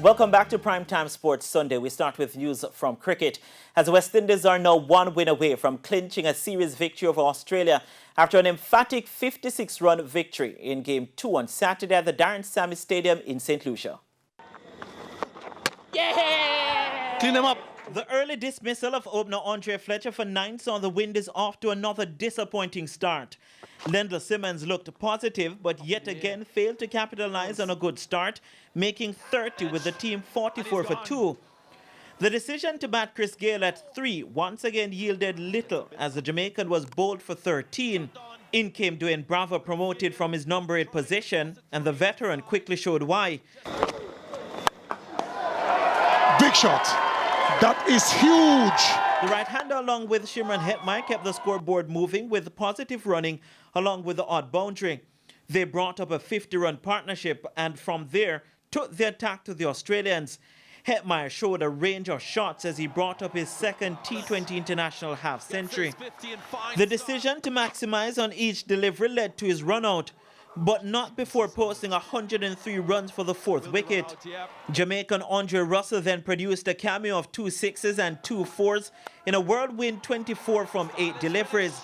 Welcome back to Primetime Sports Sunday. We start with news from cricket, as West Indies are now one win away from clinching a series victory over Australia after an emphatic 56-run victory in Game 2 on Saturday at the Darren Sammy Stadium in St. Lucia. Yeah! Clean them up. The early dismissal of opener Andre Fletcher for 9 saw the Windies off to another disappointing start. Lendl Simmons looked positive, but yet again failed to capitalize on a good start, making 30 with the team 44 for 2. The decision to bat Chris Gayle at 3 once again yielded little, as the Jamaican was bowled for 13. In came Dwayne Bravo, promoted from his number 8 position, and the veteran quickly showed why. Big shot. That is huge. The right-hander, along with Shimron Hetmyer, kept the scoreboard moving with positive running along with the odd boundary. They brought up a 50-run partnership and from there took the attack to the Australians. Hetmyer showed a range of shots as he brought up his second T20 international half-century. The decision to maximize on each delivery led to his run-out, but not before posting 103 runs for the 4th wicket. Jamaican Andre Russell then produced a cameo of 2 sixes and 2 fours in a whirlwind 24 from 8 deliveries.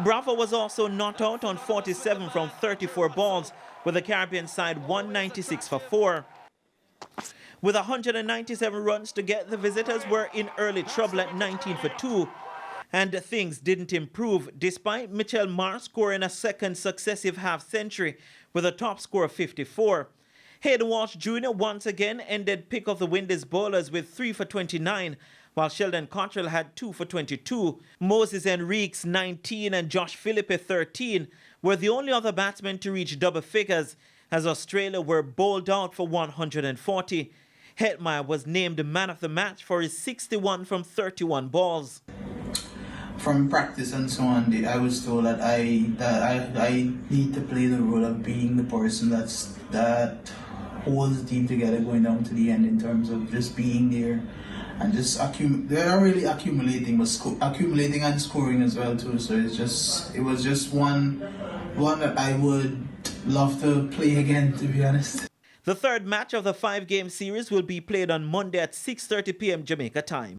Bravo was also not out on 47 from 34 balls, with the Caribbean side 196 for 4. With 197 runs to get, the visitors were in early trouble at 19 for 2. And things didn't improve, despite Mitchell Marsh scoring a second successive half-century with a top score of 54. Hayden Walsh Jr. once again ended pick of the Windies bowlers with 3 for 29, while Sheldon Cottrell had 2 for 22. Moses Enriques, 19, and Josh Philippe, 13, were the only other batsmen to reach double figures, as Australia were bowled out for 140. Hetmyer was named man of the match for his 61 from 31 balls. From practice and so on, I was told that I need to play the role of being the person that holds the team together going down to the end, in terms of just being there and just they are really accumulating, but accumulating and scoring as well too. So it was just one that I would love to play again, to be honest. The third match of the 5-game series will be played on Monday at 6:30 p.m. Jamaica time.